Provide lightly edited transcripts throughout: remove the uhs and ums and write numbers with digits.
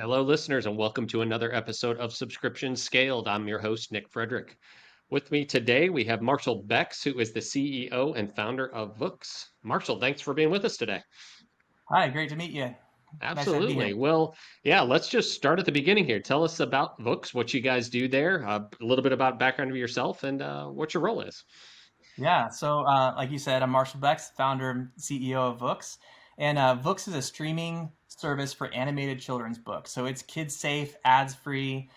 Hello, listeners, and welcome to another episode of Subscription Scaled. I'm your host, Nick Fredrick. With me today, we have Marshall Bex, who is the CEO and founder of Vooks. Marshall, thanks for being with us today. Hi, great to meet you. Nice to be here. Absolutely. Well, yeah, let's just start at the beginning here. Tell us about Vooks, what you guys do there, a little bit about background of yourself, and what your role is. Like you said, I'm Marshall Bex, founder and CEO of Vooks. And Vooks is a streaming service for animated children's books. So it's kids safe, ads free,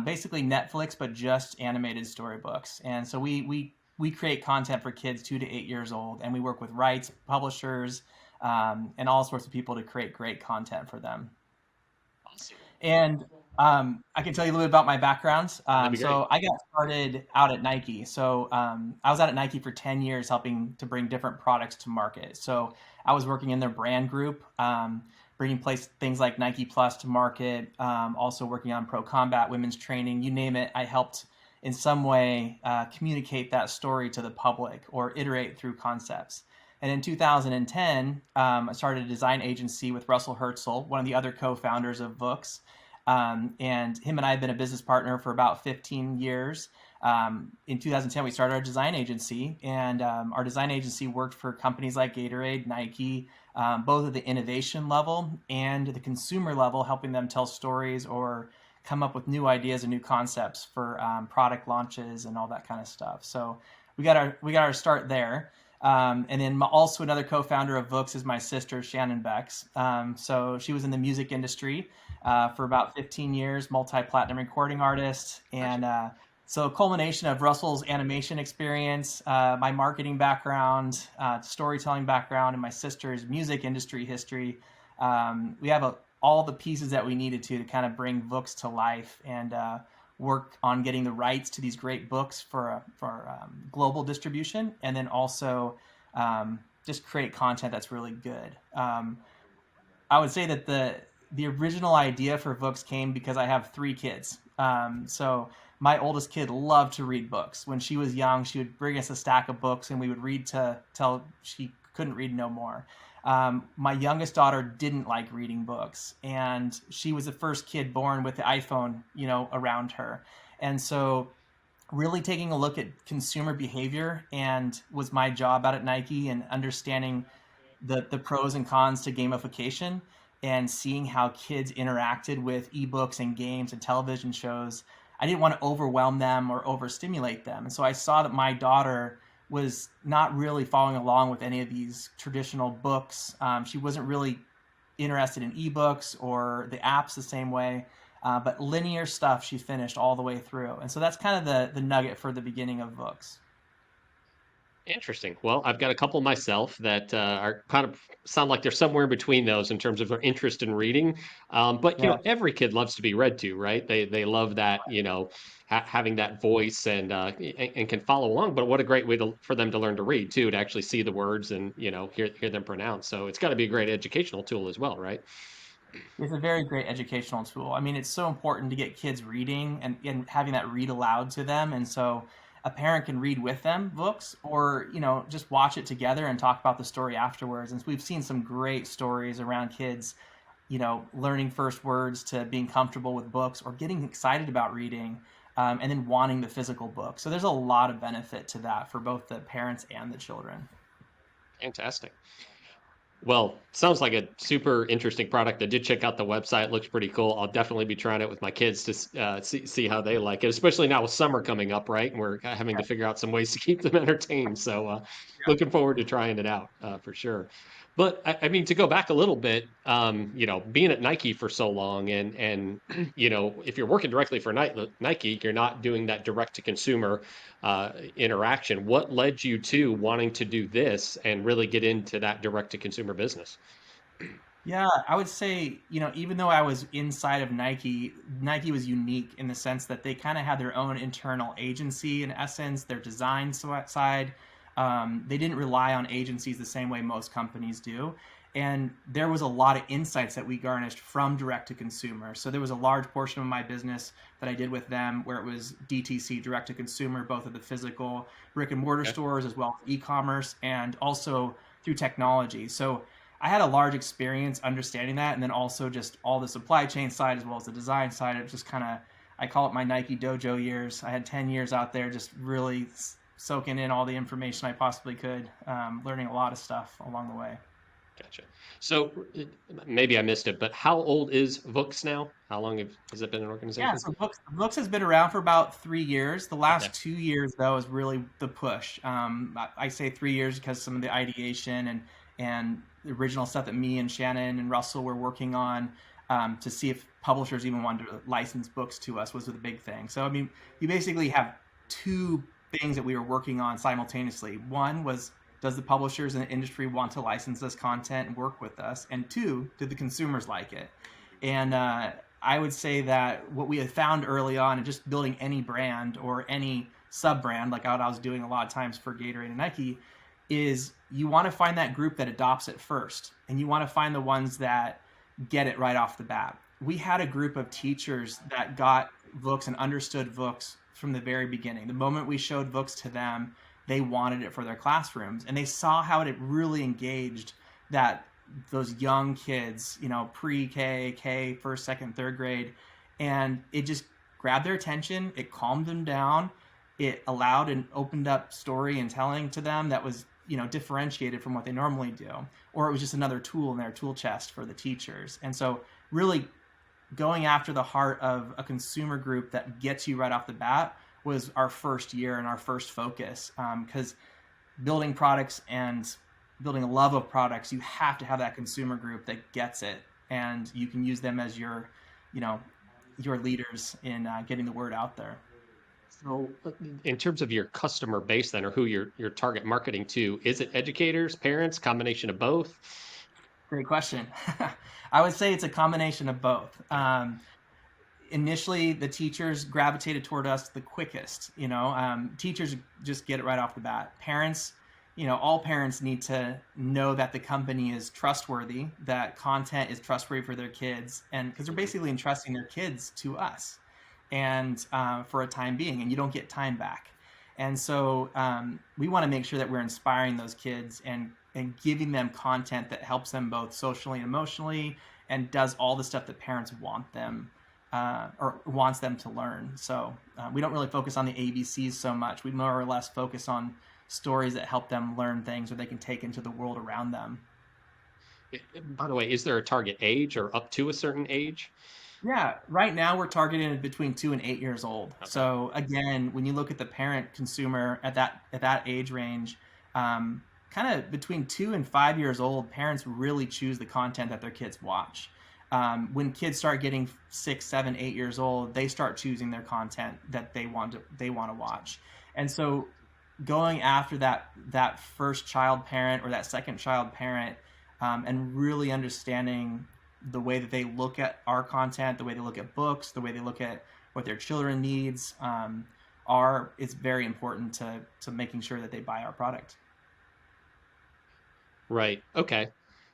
basically Netflix, but just animated storybooks. And so we create content for kids 2 to 8 years old, and we work with rights, publishers, and all sorts of people to create great content for them. Awesome. And I can tell you a little bit about my background. That'd be great. So I got started out at Nike. I was out at Nike for 10 years helping to bring different products to market. So I was working in their brand group, bringing things like Nike Plus to market, also working on Pro Combat, women's training, you name it. I helped in some way communicate that story to the public or iterate through concepts. And in 2010, I started a design agency with Russell Herzl, one of the other co-founders of Vooks. And him and I have been a business partner for about 15 years. In 2010, we started our design agency, and our design agency worked for companies like Gatorade, Nike, both at the innovation level and the consumer level, helping them tell stories or come up with new ideas and new concepts for product launches and all that kind of stuff. So we got our start there. And then also another co-founder of Vooks is my sister, Shannon Bex. So she was in the music industry for about 15 years, multi-platinum recording artist. And so a culmination of Russell's animation experience, my marketing background, storytelling background, and my sister's music industry history. We have all the pieces that we needed to kind of bring Vooks to life and work on getting the rights to these great books for global distribution, and then also just create content that's really good. I would say that the original idea for Vooks came because I have 3 kids. So my oldest kid loved to read books. When she was young, she would bring us a stack of books, and we would read till she couldn't read no more. My youngest daughter didn't like reading books, and she was the first kid born with the iPhone, around her. And so really taking a look at consumer behavior and was my job out at Nike, and understanding the pros and cons to gamification and seeing how kids interacted with ebooks and games and television shows. I didn't want to overwhelm them or overstimulate them. And so I saw that my daughter was not really following along with any of these traditional books. She wasn't really interested in ebooks or the apps the same way, but linear stuff she finished all the way through. And so that's kind of the nugget for the beginning of books. Interesting. Well, I've got a couple myself that are kind of sound like they're somewhere in between those in terms of their interest in reading. But Yeah. every kid loves to be read to, right? They love that, having that voice and can follow along. But what a great way for them to learn to read too, to actually see the words and hear them pronounced. So it's got to be a great educational tool as well, right? It's a very great educational tool. I mean, it's so important to get kids reading and having that read aloud to them. And so a parent can read with them books, or, just watch it together and talk about the story afterwards. And we've seen some great stories around kids, learning first words to being comfortable with books or getting excited about reading, and then wanting the physical book. So there's a lot of benefit to that for both the parents and the children. Fantastic. Well, sounds like a super interesting product. I did check out the website. Looks pretty cool. I'll definitely be trying it with my kids to see how they like it, especially now with summer coming up, right? And we're having to figure out some ways to keep them entertained. So, looking forward to trying it out for sure. But I mean, to go back a little bit, being at Nike for so long, and if you're working directly for Nike, you're not doing that direct to consumer interaction. What led you to wanting to do this and really get into that direct to consumer business? Yeah, I would say, even though I was inside of Nike, Nike was unique in the sense that they kind of had their own internal agency in essence, their design side. They didn't rely on agencies the same way most companies do. And there was a lot of insights that we garnished from direct to consumer. So there was a large portion of my business that I did with them where it was DTC, direct to consumer, both of the physical brick and mortar Okay. stores as well as e-commerce, and also through technology. So I had a large experience understanding that, and then also just all the supply chain side as well as the design side. It just kind of, I call it my Nike dojo years. I had 10 years out there just really soaking in all the information I possibly could, learning a lot of stuff along the way. Gotcha. So maybe I missed it, but how old is Vooks now? How long has it been an Yeah, organization? so Books has been around for about 3 years. The Okay. last 2 years, though, is really the push. I say 3 years because some of the ideation and the original stuff that me and Shannon and Russell were working on, to see if publishers even wanted to license books to us was the big thing. So I mean, you basically have two things that we were working on simultaneously. One was, does the publishers in the industry want to license this content and work with us? And two, did the consumers like it? And I would say that what we had found early on, and just building any brand or any sub brand, like what I was doing a lot of times for Gatorade and Nike, is you want to find that group that adopts it first, and you want to find the ones that get it right off the bat. We had a group of teachers that got Vooks and understood Vooks from the very beginning. The moment we showed Vooks to them, they wanted it for their classrooms, and they saw how it really engaged that those young kids, pre-K, K, first, second, third grade, and it just grabbed their attention. It calmed them down. It allowed an opened up story and telling to them that was, differentiated from what they normally do, or it was just another tool in their tool chest for the teachers. And so, really going after the heart of a consumer group that gets you right off the bat was our first year and our first focus, because building products and building a love of products, you have to have that consumer group that gets it, and you can use them as you know, your leaders in getting the word out there. So, in terms of your customer base, then, or who your target marketing to, is it educators, parents, combination of both? Great question. I would say it's a combination of both. Okay. Initially, the teachers gravitated toward us the quickest. Teachers just get it right off the bat. Parents, all parents need to know that the company is trustworthy, that content is trustworthy for their kids, and because they're Mhm. basically entrusting their kids to us, and for a time being, and you don't get time back. And so we want to make sure that we're inspiring those kids and giving them content that helps them both socially and emotionally, and does all the stuff that parents want them, or wants them to learn. So we don't really focus on the ABCs so much. We more or less focus on stories that help them learn things or they can take into the world around them. By the way, is there a target age or up to a certain age? Yeah, right now we're targeting between 2 and 8 years old. Okay. So again, when you look at the parent consumer at that age range, kind of between 2 and 5 years old, parents really choose the content that their kids watch. When kids start getting 6, 7, 8 years old, they start choosing their content that they want to watch. And so going after that first child parent or that second child parent, and really understanding the way that they look at our content, the way they look at books, the way they look at what their children needs, are it's very important to making sure that they buy our product. Right. Okay.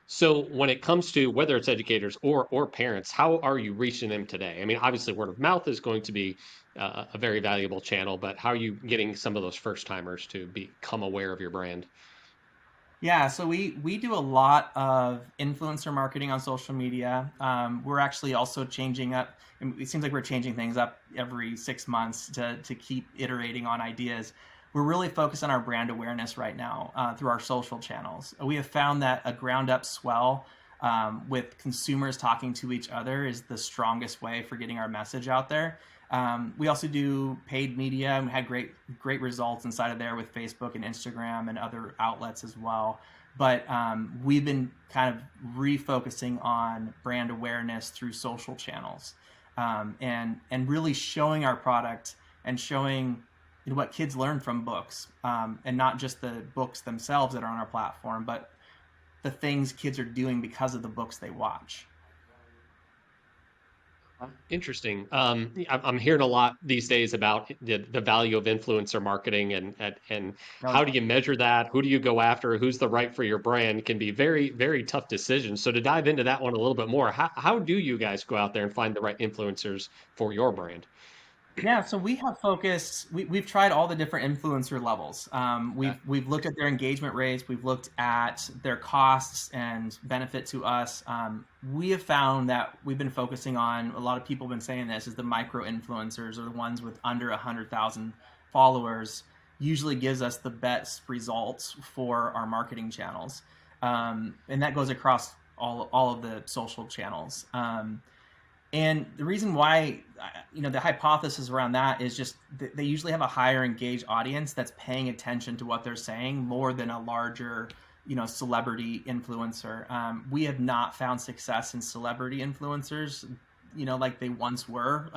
So when it comes to whether it's educators or parents, how are you reaching them today? I mean, obviously word of mouth is going to be a very valuable channel, but how are you getting some of those first timers to become aware of your brand? Yeah, so we do a lot of influencer marketing on social media. We're actually also changing up. And it seems like we're changing things up every 6 months to keep iterating on ideas. We're really focused on our brand awareness right now, through our social channels. We have found that a ground up swell, with consumers talking to each other, is the strongest way for getting our message out there. We also do paid media, and we had great results inside of there with Facebook and Instagram and other outlets as well. But we've been kind of refocusing on brand awareness through social channels, and really showing our product and showing what kids learn from books, and not just the books themselves that are on our platform, but the things kids are doing because of the books they watch. Interesting. I'm hearing a lot these days about the value of influencer marketing and Oh how yeah. do you measure that? Who do you go after? Who's the right for your brand? Can be very, very tough decisions. So to dive into that one a little bit more, how do you guys go out there and find the right influencers for your brand? Yeah, so we have focused. We've tried all the different influencer levels. Okay. We've looked at their engagement rates. We've looked at their costs and benefit to us. We have found that we've been focusing on, a lot of people have been saying this, is the micro influencers, or the ones with under 100,000 followers. Usually gives us the best results for our marketing channels, and that goes across all of the social channels. And the reason why, the hypothesis around that is just they usually have a higher engaged audience that's paying attention to what they're saying more than a larger, celebrity influencer. We have not found success in celebrity influencers, like they once were.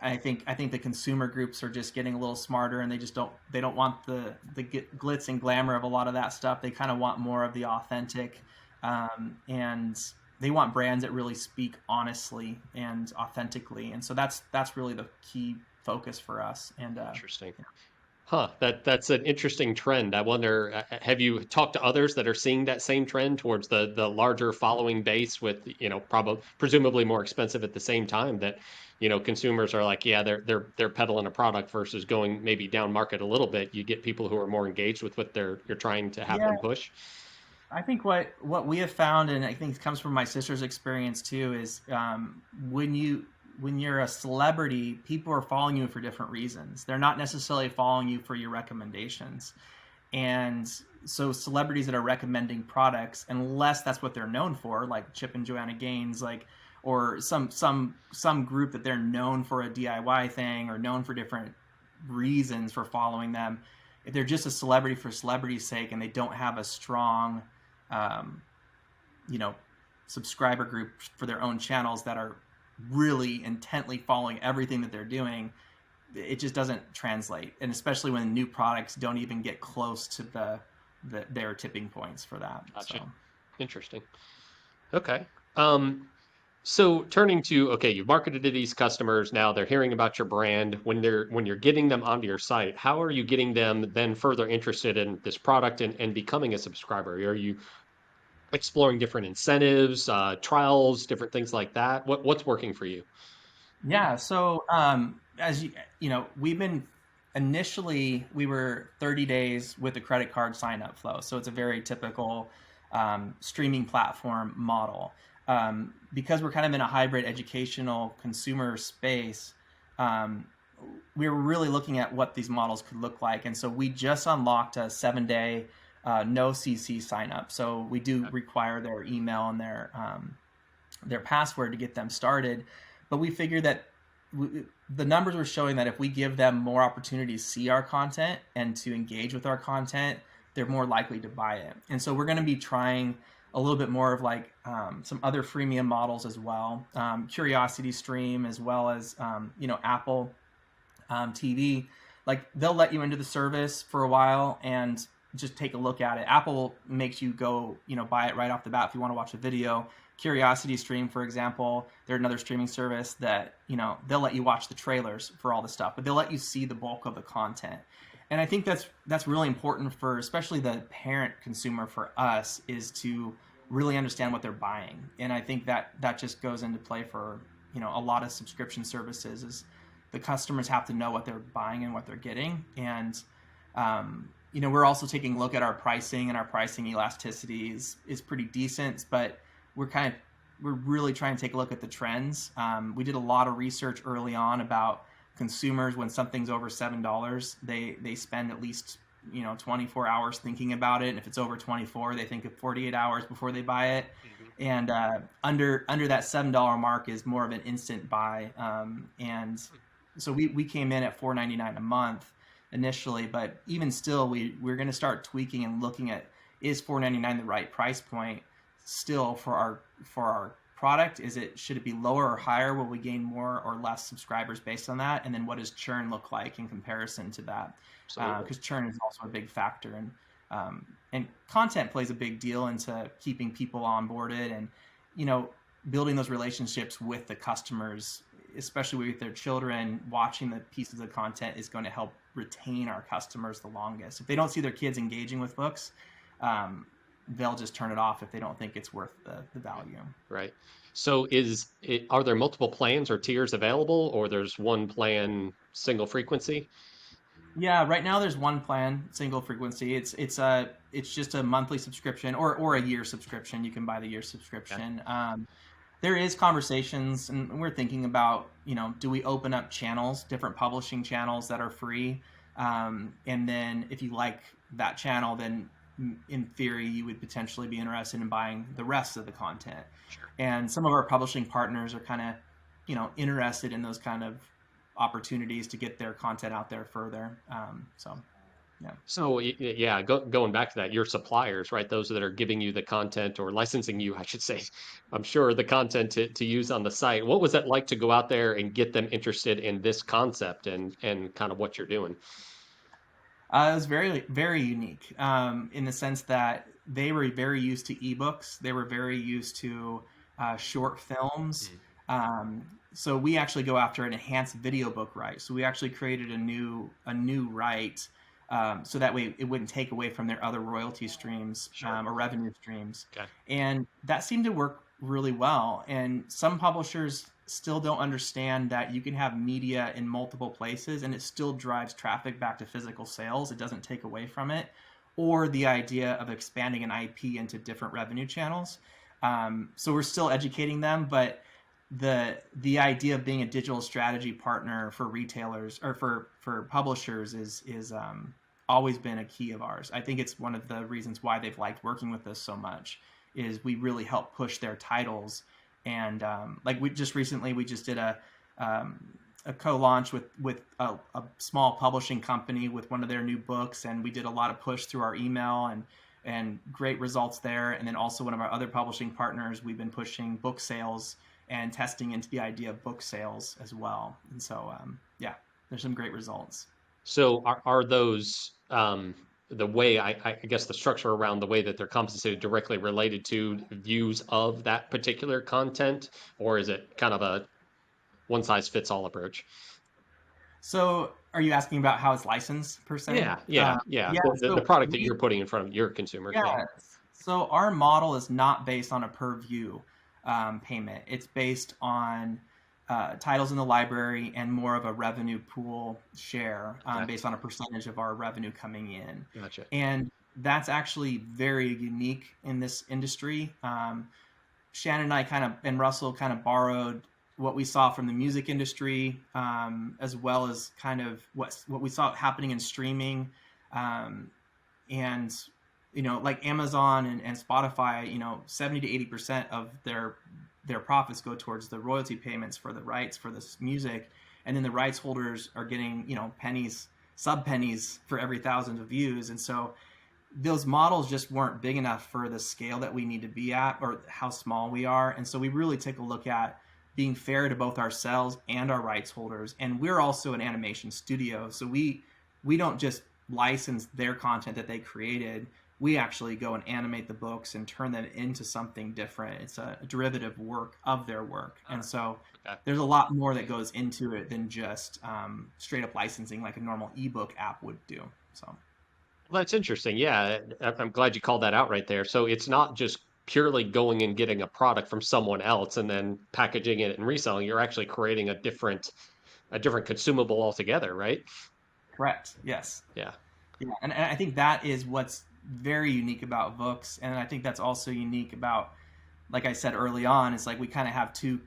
I think the consumer groups are just getting a little smarter, and they don't want the glitz and glamour of a lot of that stuff. They kind of want more of the authentic, and they want brands that really speak honestly and authentically. And so that's really the key focus for us. And Interesting. Huh, that's an interesting trend. I wonder, have you talked to others that are seeing that same trend towards the larger following base with, probably presumably more expensive at the same time that, consumers are like, yeah, they're peddling a product versus going maybe down market a little bit. You get people who are more engaged with what you're trying to have yeah, them push. I think what we have found, and I think it comes from my sister's experience too, is when you're a celebrity, people are following you for different reasons. They're not necessarily following you for your recommendations. And so celebrities that are recommending products, unless that's what they're known for, like Chip and Joanna Gaines, or some group that they're known for a DIY thing or known for different reasons for following them. If they're just a celebrity for celebrity's sake and they don't have a strong, um, you know, subscriber group for their own channels that are really intently following everything that they're doing, it just doesn't translate. And especially when new products don't even get close to their tipping points for that. Gotcha. So Interesting. Okay. Um, so turning to, okay, you've marketed to these customers, now they're hearing about your brand. When you're getting them onto your site, how are you getting them then further interested in this product and becoming a subscriber? Are you exploring different incentives, trials, different things like that? What's working for you? yeah, so as we've been initially we were 30 days with a credit card sign up flow. So it's a very typical streaming platform model. Because we're kind of in a hybrid educational consumer space, um, we were really looking at what these models could look like. And so we just unlocked a 7-day no CC sign up. So we do Okay. require their email and their password to get them started. But we figured that the numbers were showing that if we give them more opportunities to see our content and to engage with our content, they're more likely to buy it. And so we're going to be trying a little bit more of some other freemium models as well, Curiosity Stream, as well as Apple TV. Like they'll let you into the service for a while and just take a look at it. Apple makes you go, buy it right off the bat if you want to watch a video. Curiosity Stream, for example, they're another streaming service that they'll let you watch the trailers for all the stuff, but they'll let you see the bulk of the content. And I think that's really important for especially the parent consumer for us, is to really understand what they're buying. And I think that just goes into play for a lot of subscription services, is the customers have to know what they're buying and what they're getting. And we're also taking a look at our pricing, and our pricing elasticity is pretty decent, but we're really trying to take a look at the trends. We did a lot of research early on about consumers. When something's over $7, they spend at least 24 hours thinking about it, and if it's over 24, they think of 48 hours before they buy it. Mhm. And under that $7 mark is more of an instant buy. And so we came in at $4.99 a month initially, but even still, we're going to start tweaking and looking at, is $4.99 the right price point still for our product? Should it be lower or higher? Will we gain more or less subscribers based on that? And then what does churn look like in comparison to that? Absolutely. Because churn is also a big factor, and content plays a big deal into keeping people onboarded, and building those relationships with the customers, especially with their children. Watching the pieces of content is going to help retain our customers the longest. If they don't see their kids engaging with books, they'll just turn it off if they don't think it's worth the value. Right. So are there multiple plans or tiers available, or there's one plan, single frequency? Yeah, right now there's one plan, single frequency. It's just a monthly subscription or a year subscription. You can buy the year Okay. subscription. There is conversations, and we're thinking about, do we open up channels, different publishing channels that are free, and then if you like that channel, then in theory you would potentially be interested in buying the rest of the content. Sure. And some of our publishing partners are kind of, interested in those kind of opportunities to get their content out there further. So, yeah. So yeah, going back to that, your suppliers, right? Those that are giving you the content or licensing you, I should say, I'm sure the content to use on the site. What was that like to go out there and get them interested in this concept and kind of what you're doing? It was very, very unique in the sense that they were very used to ebooks. They were very used to short films. Mm. So we actually go after an enhanced video book right. So we actually created a new right, so that way it wouldn't take away from their other royalty streams, Sure. or revenue streams. Okay. And that seemed to work really well. And some publishers still don't understand that you can have media in multiple places and it still drives traffic back to physical sales. It doesn't take away from it. Or the idea of expanding an IP into different revenue channels. So we're still educating them, but the idea of being a digital strategy partner for retailers or for publishers is always been a key of ours. I think it's one of the reasons why they've liked working with us so much, is we really help push their titles. And like we just recently we just did a co-launch with a small publishing company with one of their new books, and we did a lot of push through our email and great results there. And then also one of our other publishing partners, we've been pushing book sales and testing into the idea of book sales as well. And so, yeah, there's some great results. So are those the way I guess the structure around the way that they're compensated directly related to views of that particular content, or is it kind of a one size fits all approach? So, are you asking about how it's licensed per se? Yeah, yeah, yeah. Yeah. The So product that you're putting in front of your consumers. Yeah, yeah. So our model is not based on a per view payment. It's based on titles in the library and more of a revenue pool share, okay, based on a percentage of our revenue coming in. gotcha. And that's actually very unique in this industry. Shannon and I and Russell kind of borrowed what we saw from the music industry, as well as kind of what we saw happening in streaming, and like Amazon and Spotify. 70 to 80% of their profits go towards the royalty payments for the rights for this music, and then the rights holders are getting pennies, sub pennies for every thousand of views. And so those models just weren't big enough for the scale that we need to be at, or how small we are. And so we really take a look at being fair to both ourselves and our rights holders. And we're also an animation studio, so we don't just license their content that they created. We actually go and animate the books and turn them into something different. It's a derivative work of their work. And so Okay. there's a lot more that goes into it than just straight up licensing like a normal ebook app would do. So Well, that's interesting. Yeah, I'm glad you called that out right there. So it's not just purely going and getting a product from someone else and then packaging it and reselling. You're actually creating a different consumable altogether, right? correct. Yes. Yeah. Yeah. And I think that is what's very unique about Vooks. And I think that's also unique about, like I said early on, it's like we kind of have two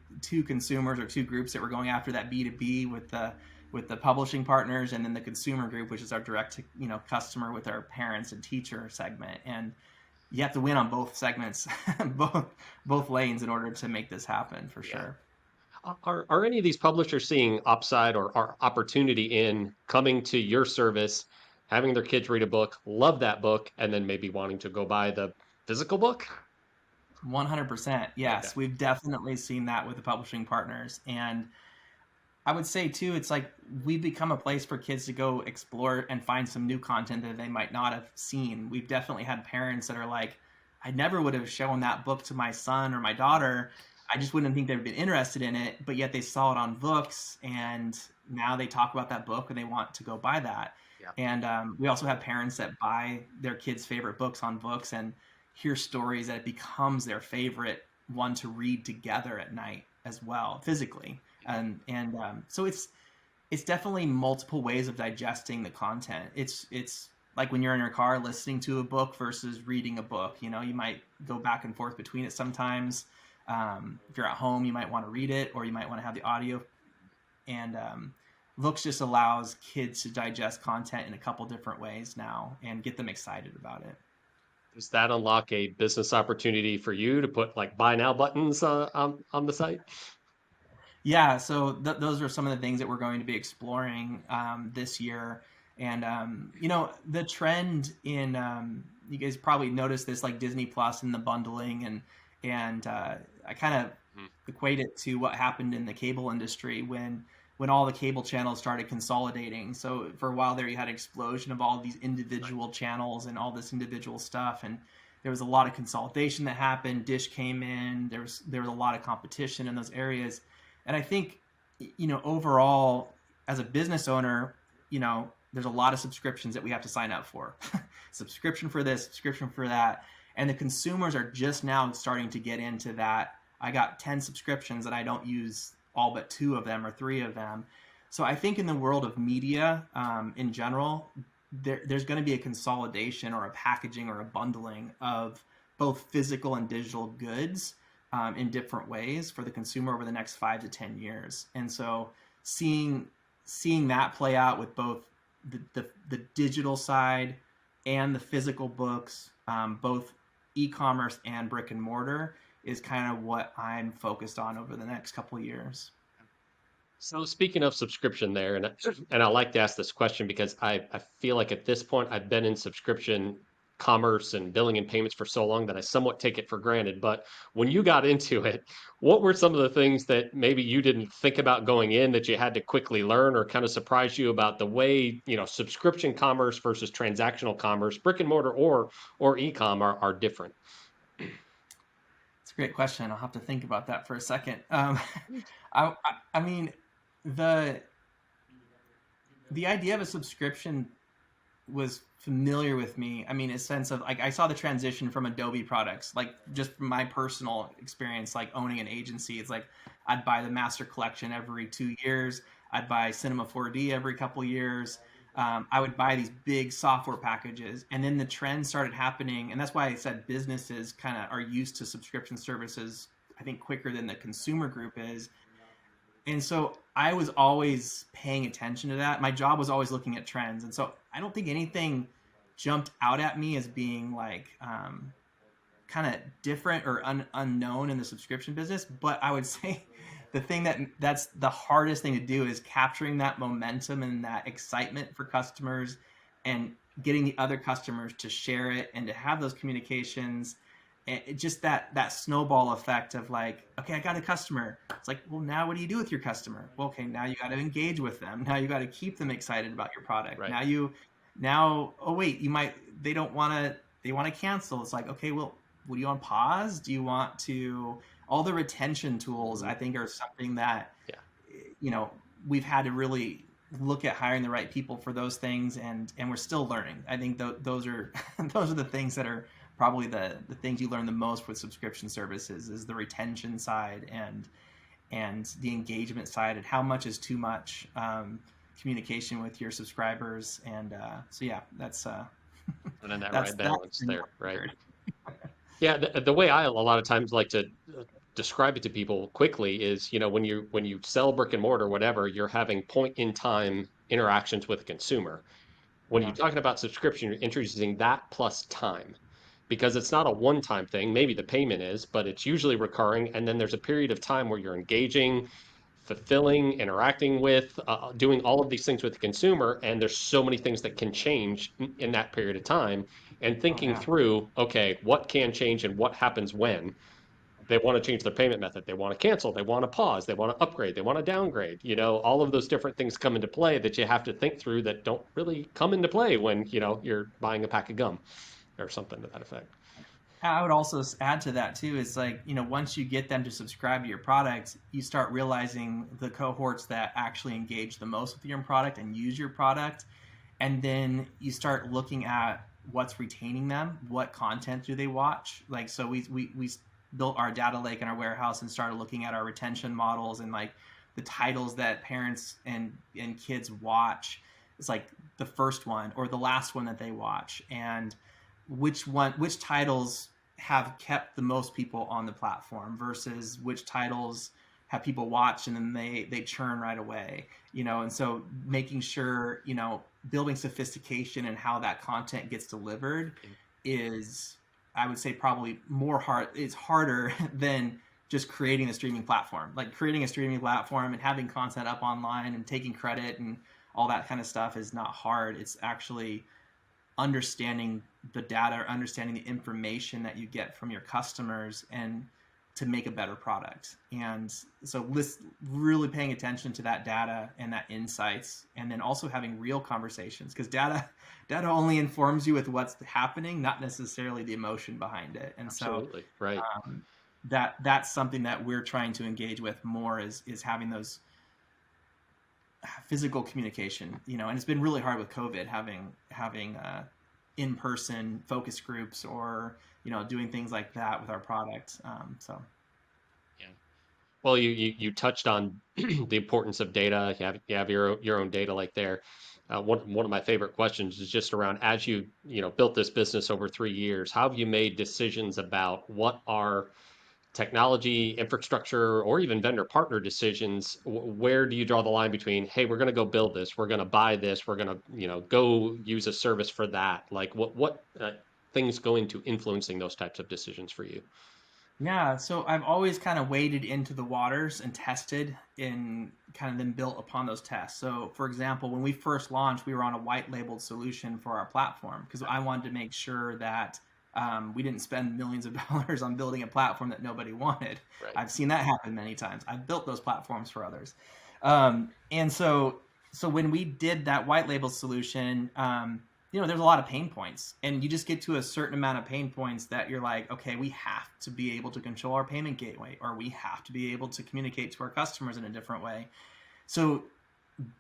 consumers or two groups that we're going after, that B2B with the publishing partners, and then the consumer group, which is our direct to customer with our parents and teacher segment. And you have to win on both segments, both lanes, in order to make this happen for Yeah. sure. Are any of these publishers seeing upside or opportunity in coming to your service, having their kids read a book, love that book, and then maybe wanting to go buy the physical book? 100%. Okay. Yes, we've definitely seen that with the publishing partners. And I would say too, it's like we've become a place for kids to go explore and find some new content that they might not have seen. We've definitely had parents that are like, I never would have shown that book to my son or my daughter. I just wouldn't think they'd been interested in it, but yet they saw it on Vooks, and now they talk about that book and they want to go buy that. Yeah. And we also have parents that buy their kids' favorite books on Vooks, and hear stories that it becomes their favorite one to read together at night as well, physically. So it's definitely multiple ways of digesting the content. It's like when you're in your car listening to a book versus reading a book. You know, you might go back and forth between it sometimes. If you're at home, you might want to read it, or you might want to have the audio. And Vooks just allows kids to digest content in a couple different ways now and get them excited about it. Does that unlock a business opportunity for you to put like buy now buttons on the site? Yeah, so those are some of the things that we're going to be exploring this year. And the trend in you guys probably noticed this, like Disney Plus and the bundling, and I kind of equate it to what happened in the cable industry when all the cable channels started consolidating. So for a while there, you had an explosion of all these individual channels and all this individual stuff, and there was a lot of consolidation that happened. Dish came in. There was a lot of competition in those areas. And I think, overall, as a business owner, there's a lot of subscriptions that we have to sign up for. Subscription for this, subscription for that. And the consumers are just now starting to get into that. I got 10 subscriptions and I don't use all but 2 of them or 3 of them. So I think in the world of media in general, there's going to be a consolidation or a packaging or a bundling of both physical and digital goods in different ways for the consumer over the next 5 to 10 years. And so seeing that play out with both the digital side and the physical books, both e-commerce and brick and mortar, is kind of what I'm focused on over the next couple of years. So speaking of subscription there, and I like to ask this question because I feel like at this point I've been in subscription commerce and billing and payments for so long that I somewhat take it for granted. But when you got into it, what were some of the things that maybe you didn't think about going in that you had to quickly learn or kind of surprise you about the way, subscription commerce versus transactional commerce, brick and mortar or e-com are different? It's a great question. I'll have to think about that for a second. I mean, the idea of a subscription was familiar with me. I mean, a sense of like I saw the transition from Adobe products, like just from my personal experience, like owning an agency. It's like I'd buy the Master Collection every 2 years. I'd buy Cinema 4D every couple years. I would buy these big software packages, and then the trend started happening, and that's why I said businesses kind of are used to subscription services, I think, quicker than the consumer group is. And so I was always paying attention to that. My job was always looking at trends. And so I don't think anything jumped out at me as being like kind of different or unknown in the subscription business. But I would say the thing that's the hardest thing to do is capturing that momentum and that excitement for customers and getting the other customers to share it and to have those communications. And just that snowball effect of like, okay, I got a customer. It's like, well, now what do you do with your customer? Well, okay, now you got to engage with them. Now you got to keep them excited about your product. Right. Oh wait, they want to cancel. It's like, okay, well, do you want to pause? Do you want to, all the retention tools, I think, are something that, we've had to really look at hiring the right people for those things. And we're still learning. I think those are the things that are probably the things you learn the most with subscription services is the retention side and the engagement side, and how much is too much communication with your subscribers. And so yeah, that's and then that right balance there, right? Yeah, the way I a lot of times like to describe it to people quickly is, when you sell brick and mortar, whatever, you're having point in time interactions with the consumer. When you're talking about subscription, you're introducing that plus time, because it's not a one-time thing. Maybe the payment is, but it's usually recurring. And then there's a period of time where you're engaging, fulfilling, interacting with, doing all of these things with the consumer. And there's so many things that can change in that period of time. And thinking through, okay, what can change and what happens when they want to change their payment method, they want to cancel, they want to pause, they want to upgrade, they want to downgrade. All of those different things come into play that you have to think through that don't really come into play when, you're buying a pack of gum or something to that effect. I would also add to that too, is like, once you get them to subscribe to your product, you start realizing the cohorts that actually engage the most with your product and use your product. And then you start looking at what's retaining them, what content do they watch. Like, so we built our data lake in our warehouse and started looking at our retention models and like the titles that parents and kids watch. It's like the first one or the last one that they watch, and which titles have kept the most people on the platform versus which titles have people watch and then they churn right away, and so making sure, building sophistication in how that content gets delivered is, I would say, probably it's harder than just creating a streaming platform. Like creating a streaming platform and having content up online and taking credit and all that kind of stuff is not hard. It's actually understanding the data or understanding the information that you get from your customers and to make a better product. And so really paying attention to that data and that insights, and then also having real conversations, because data only informs you with what's happening, not necessarily the emotion behind it. And Absolutely. Right. That's something that we're trying to engage with more is having those physical communication, and it's been really hard with COVID having in-person focus groups or, doing things like that with our product. Yeah. Well, you touched on the importance of data. You have your own data lake there. One of my favorite questions is just around, as you built this business over 3 years, how have you made decisions about what are technology, infrastructure, or even vendor partner decisions? Where do you draw the line between, hey, we're going to go build this, we're going to buy this, we're going to go use a service for that? Like what things go into influencing those types of decisions for you? Yeah, so I've always kind of waded into the waters and tested and kind of then built upon those tests. So, for example, when we first launched, we were on a white labeled solution for our platform because I wanted to make sure that we didn't spend millions of dollars on building a platform that nobody wanted. Right. I've seen that happen many times. I've built those platforms for others. And so when we did that white label solution, there's a lot of pain points, and you just get to a certain amount of pain points that you're like, okay, we have to be able to control our payment gateway, or we have to be able to communicate to our customers in a different way. So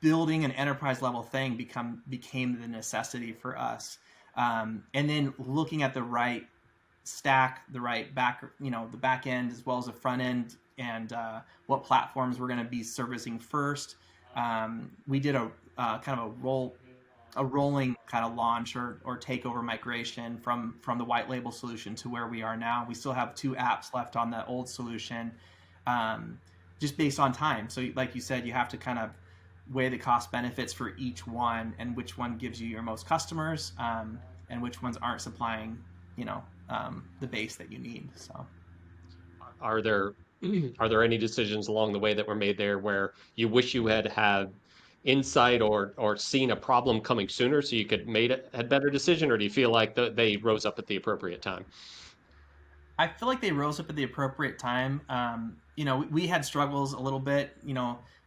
building an enterprise level thing became the necessity for us. And then looking at the right stack, the right the back end as well as the front end, and what platforms we're going to be servicing first. We did a kind of a rolling kind of launch or takeover migration from the white label solution to where we are now. We still have 2 apps left on the old solution, just based on time. So like you said, you have to kind of weigh the cost benefits for each one and which one gives you your most customers, and which ones aren't supplying, the base that you need. So Are there any decisions along the way that were made there where you wish you had insight or seen a problem coming sooner so you could had better decision, or do you feel like they rose up at the appropriate time? I feel like they rose up at the appropriate time. We had struggles a little bit,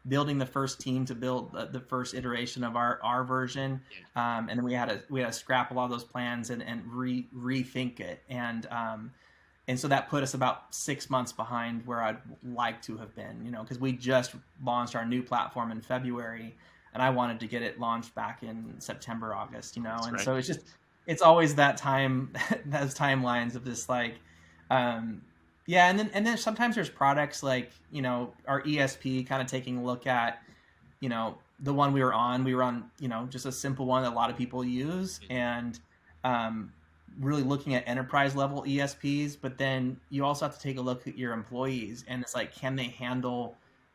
building the first team to build the first iteration of our version, and then we had to scrap a lot of those plans and rethink it, and so that put us about 6 months behind where I'd like to have been, because we just launched our new platform in February, and I wanted to get it launched back in September, August, and That's right. so it's always that time, those timelines of this like. Yeah, and then sometimes there's products like, our ESP kind of taking a look at, the one we were on, just a simple one that a lot of people use, and really looking at enterprise level ESPs, but then you also have to take a look at your employees, and it's like, can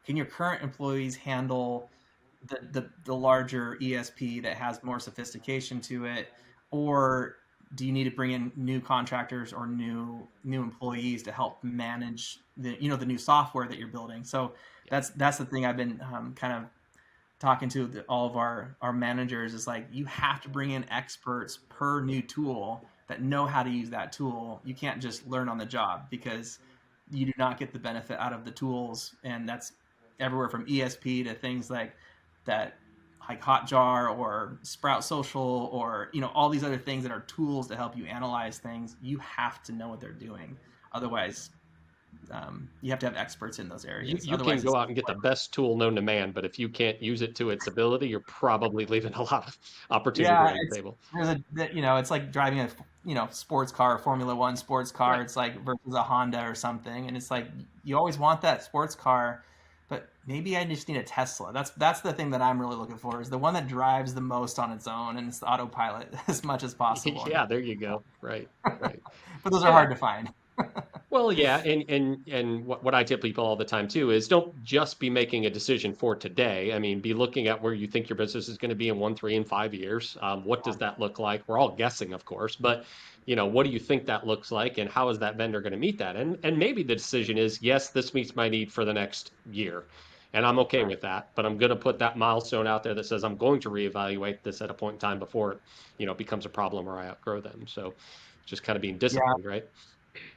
your current employees handle the larger ESP that has more sophistication to it, or do you need to bring in new contractors or new employees to help manage the new software that you're building? So that's the thing I've been kind of talking to all of our managers is like, you have to bring in experts per new tool that know how to use that tool. You can't just learn on the job, because you do not get the benefit out of the tools, and that's everywhere from ESP to things like that, like Hotjar or Sprout Social, or all these other things that are tools to help you analyze things. You have to know what they're doing, otherwise you have to have experts in those You areas. you can Otherwise, go it's out and get the best tool known to man, but if you can't use it to its ability, you're probably leaving a lot of opportunity yeah, on the it's table. there's a it's like driving a sports car, a Formula One sports car. Right. It's like versus a Honda or something, and it's like you always want that sports car, but maybe I just need a Tesla. That's the thing that I'm really looking for is the one that drives the most on its own and it's the autopilot as much as possible. Yeah, there you go. Right. Right. But those are Yeah. hard to find. Well, yeah, and what I tell people all the time too is don't just be making a decision for today. I mean, be looking at where you think your business is going to be in 1, 3, and 5 years. What does that look like? We're all guessing, of course, but what do you think that looks like, and how is that vendor going to meet that? And maybe the decision is, yes, this meets my need for the next year, and I'm okay Right. with that. But I'm going to put that milestone out there that says I'm going to reevaluate this at a point in time before it becomes a problem or I outgrow them. So, just kind of being Yeah, disciplined, right?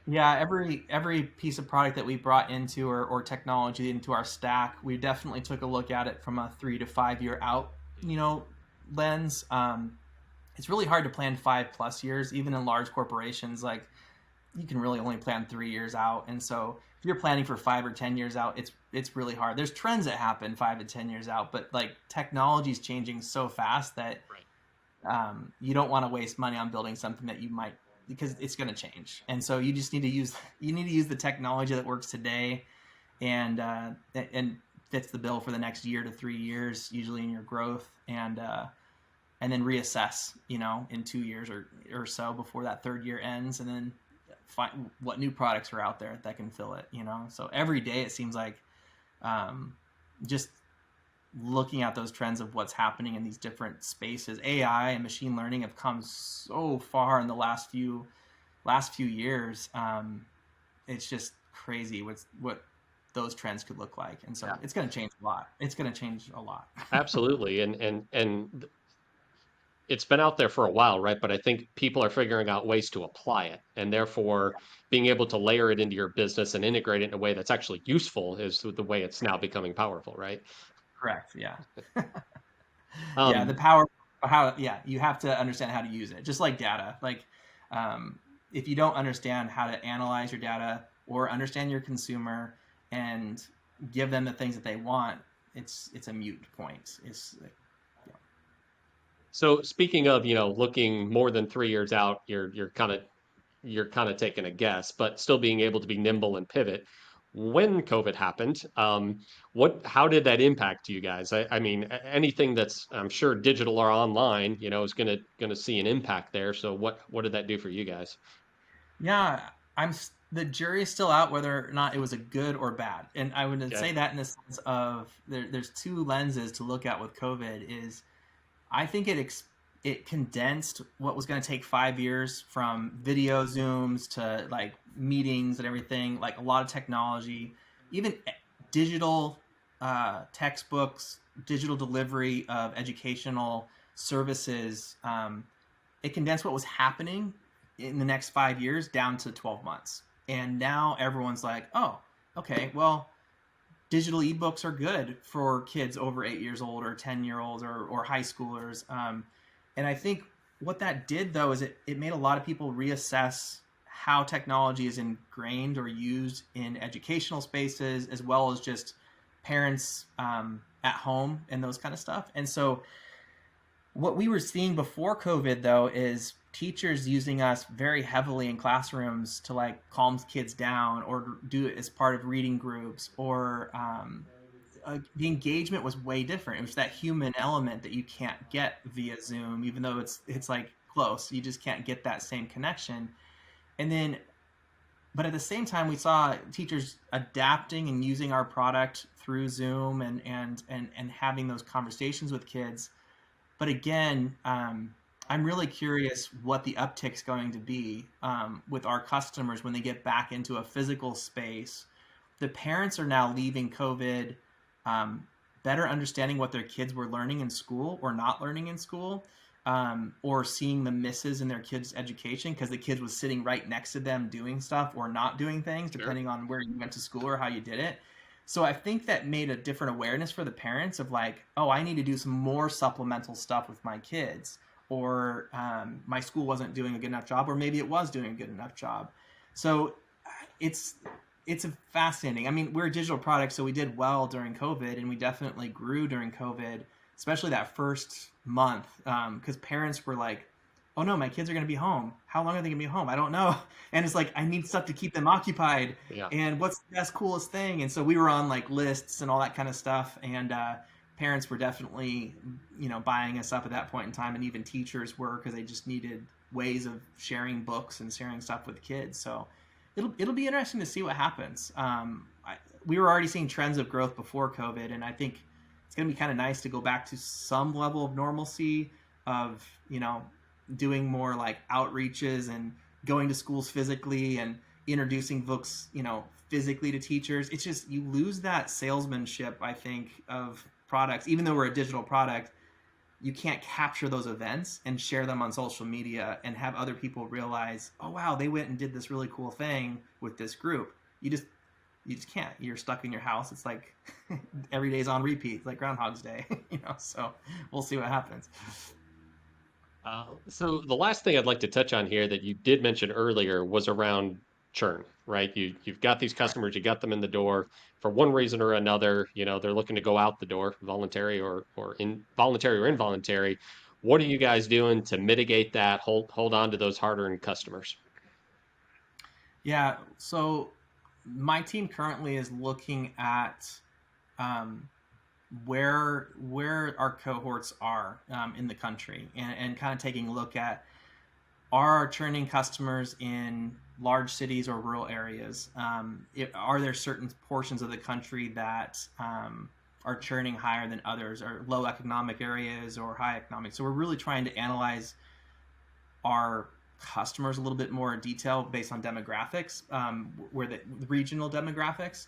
yeah. Every piece of product that we brought into or technology into our stack, we definitely took a look at it from a 3 to 5 year out, you know, lens. It's really hard to plan 5+ years, even in large corporations. Like you can really only plan 3 years out, and so if you're planning for 5 or 10 years out, it's really hard. There's trends that happen 5 to 10 years out, but like technology is changing so fast that Right. you don't want to waste money on building something that you might because it's going to change. And so you just need to use the technology that works today and fits the bill for the next year to 3 years, usually in your growth, and then reassess, in 2 years or so before that third year ends, and then find what new products are out there that can fill it. So every day it seems like just looking at those trends of what's happening in these different spaces. AI and machine learning have come so far in the last few years. It's just crazy what those trends could look like, and so Yeah. it's going to change a lot. It's going to change a lot. Absolutely. And it's been out there for a while, right? But I think people are figuring out ways to apply it, and therefore being able to layer it into your business and integrate it in a way that's actually useful is the way it's now becoming powerful, right? Correct. Yeah. Yeah. The Um, power. How? Yeah. You have to understand how to use it, just like data. Like, um, if you don't understand how to analyze your data or understand your consumer and give them the things that they want, it's a mute point. It's yeah. so speaking of, looking more than 3 years out, you're kind of taking a guess, but still being able to be nimble and pivot. When COVID happened, how did that impact you guys? I mean, anything that's I'm sure digital or online, is gonna see an impact there. So what did that do for you guys? Yeah, the jury is still out whether or not it was a good or bad, and I would Okay. say that in the sense of there's two lenses to look at with COVID. Is I think it condensed what was going to take 5 years from video zooms to like meetings and everything, like a lot of technology, even digital textbooks, digital delivery of educational services. It condensed what was happening in the next 5 years down to 12 months. And now everyone's like, oh, okay, well, digital ebooks are good for kids over 8 years old or 10-year-olds or high schoolers. And I think what that did, though, is it made a lot of people reassess how technology is ingrained or used in educational spaces, as well as just parents at home and those kind of stuff. And so what we were seeing before COVID, though, is teachers using us very heavily in classrooms to like calm kids down or do it as part of reading groups, or the engagement was way different. It was that human element that you can't get via Zoom, even though it's like close. You just can't get that same connection. And then, but at the same time, we saw teachers adapting and using our product through Zoom and having those conversations with kids. But again, I'm really curious what the uptick's going to be with our customers when they get back into a physical space. The parents are now leaving COVID better understanding what their kids were learning in school or not learning in school, or seeing the misses in their kids' education because the kids was sitting right next to them doing stuff or not doing things, Sure. depending on where you went to school or how you did it. So I think that made a different awareness for the parents of like, oh, I need to do some more supplemental stuff with my kids, or my school wasn't doing a good enough job, or maybe it was doing a good enough job. So it's it's a fascinating. I mean, we're a digital product, so we did well during COVID, and we definitely grew during COVID, especially that first month, because parents were like, "Oh no, my kids are going to be home. How long are they going to be home? I don't know." And it's like, I need stuff to keep them occupied. Yeah. And what's the best, coolest thing? And so we were on like lists and all that kind of stuff. And parents were definitely, buying us up at that point in time, and even teachers were, because they just needed ways of sharing books and sharing stuff with kids. So it'll be interesting to see what happens. We were already seeing trends of growth before COVID, and I think it's going to be kind of nice to go back to some level of normalcy of doing more like outreaches and going to schools physically and introducing books physically to teachers. It's just, you lose that salesmanship, I think, of products. Even though we're a digital product, you can't capture those events and share them on social media and have other people realize, oh wow, they went and did this really cool thing with this group. You just can't. You're stuck in your house. It's like every day's on repeat. It's like Groundhog's Day, So we'll see what happens. So the last thing I'd like to touch on here that you did mention earlier was around churn, right? You've got these customers, you got them in the door for one reason or another, they're looking to go out the door, voluntary or involuntary. What are you guys doing to mitigate that? Hold on to those hard-earned customers. Yeah. So my team currently is looking at um, where our cohorts are in the country, and kind of taking a look at, are our churning customers in large cities or rural areas? Are there certain portions of the country that are churning higher than others, or low economic areas or high economic? So we're really trying to analyze our customers a little bit more in detail based on demographics, where the regional demographics.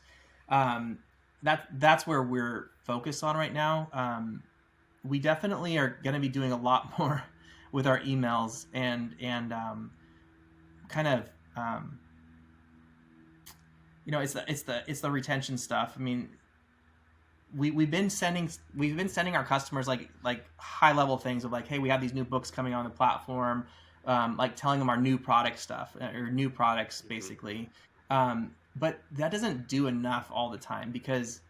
Um, that's where we're focused on right now. We definitely are going to be doing a lot more with our emails, and kind of it's the retention stuff. I mean, we've been sending our customers like high level things of like, hey, we have these new books coming on the platform, like telling them our new product stuff, or new products Mhm. basically. But that doesn't do enough all the time, because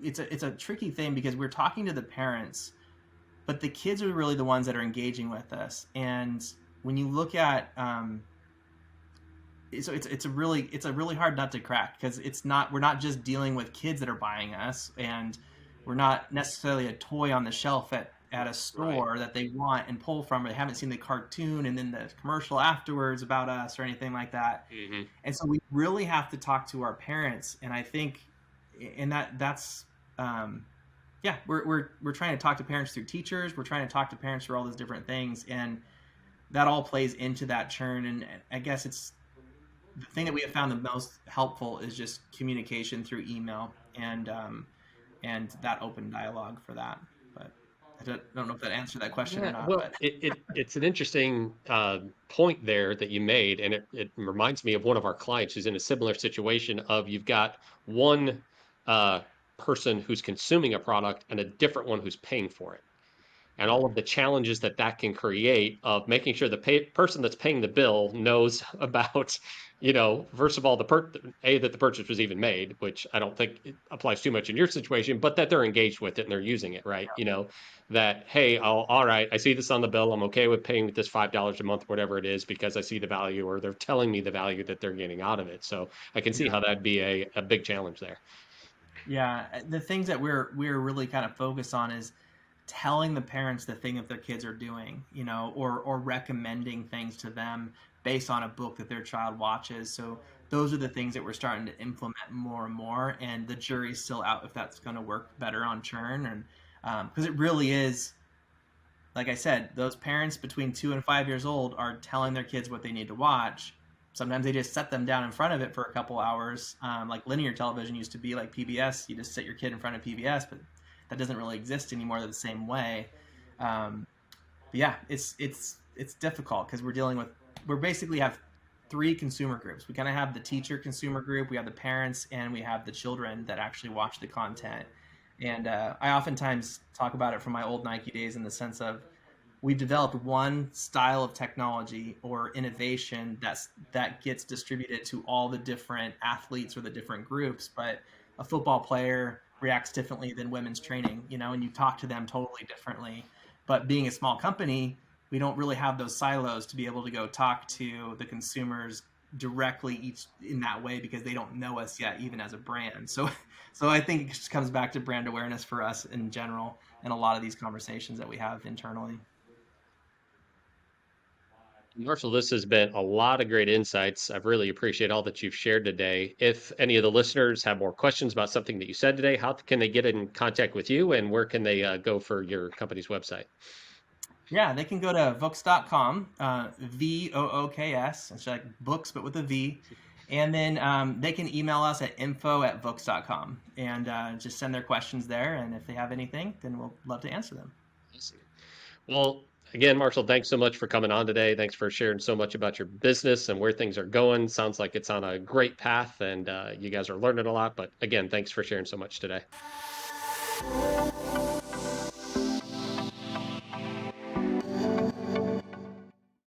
it's a tricky thing, because we're talking to the parents, but the kids are really the ones that are engaging with us. And when you look at it's a really hard nut to crack, because we're not just dealing with kids that are buying us, and we're not necessarily a toy on the shelf at a Right. store that they want and pull from, or they haven't seen the cartoon and then the commercial afterwards about us or anything like that. Hmm. And so we really have to talk to our parents, and I think, and that's yeah, we're trying to talk to parents through teachers, we're trying to talk to parents through all those different things, and that all plays into that churn. And I guess it's the thing that we have found the most helpful is just communication through email, and that open dialogue for that. But I don't know if that answered that question or Yeah, not, well, but it's an interesting point there that you made, and it reminds me of one of our clients who's in a similar situation of you've got one uh, person who's consuming a product and a different one who's paying for it, and all of the challenges that that can create of making sure the person that's paying the bill knows about, first of all, that the purchase was even made, which I don't think it applies too much in your situation, but that they're engaged with it and they're using it, right? That, hey, all right, I see this on the bill. I'm okay with paying with this $5 a month, whatever it is, because I see the value, or they're telling me the value that they're getting out of it. So I can see yeah. how that'd be a big challenge there. Yeah, the things that we're really kind of focused on is telling the parents the thing that their kids are doing, or recommending things to them based on a book that their child watches. So those are the things that we're starting to implement more and more, and the jury's still out if that's going to work better on churn. And because it really is, like I said, those parents between 2 and 5 years old are telling their kids what they need to watch. Sometimes they just set them down in front of it for a couple hours, like linear television used to be, like PBS. You just sit your kid in front of PBS, but that doesn't really exist anymore the same way. Um, but yeah, it's difficult, because we basically have three consumer groups. We kind of have the teacher consumer group, we have the parents, and we have the children that actually watch the content. And I oftentimes talk about it from my old Nike days, in the sense of, we've developed one style of technology or innovation that gets distributed to all the different athletes or the different groups. But a football player reacts differently than women's training, and you talk to them totally differently. But being a small company, we don't really have those silos to be able to go talk to the consumers directly each in that way, because they don't know us yet, even as a brand. So I think it just comes back to brand awareness for us in general, and a lot of these conversations that we have internally. Marshall, this has been a lot of great insights. I really appreciate all that you've shared today. If any of the listeners have more questions about something that you said today, how can they get in contact with you, and where can they go for your company's website? Yeah, they can go to Vooks.com, Vooks. It's like books, but with a V. And then they can email us at info@Vooks.com and just send their questions there. And if they have anything, then we'll love to answer them. Awesome. Well, again, Marshall, thanks so much for coming on today. Thanks for sharing so much about your business and where things are going. Sounds like it's on a great path, and you guys are learning a lot. But again, thanks for sharing so much today.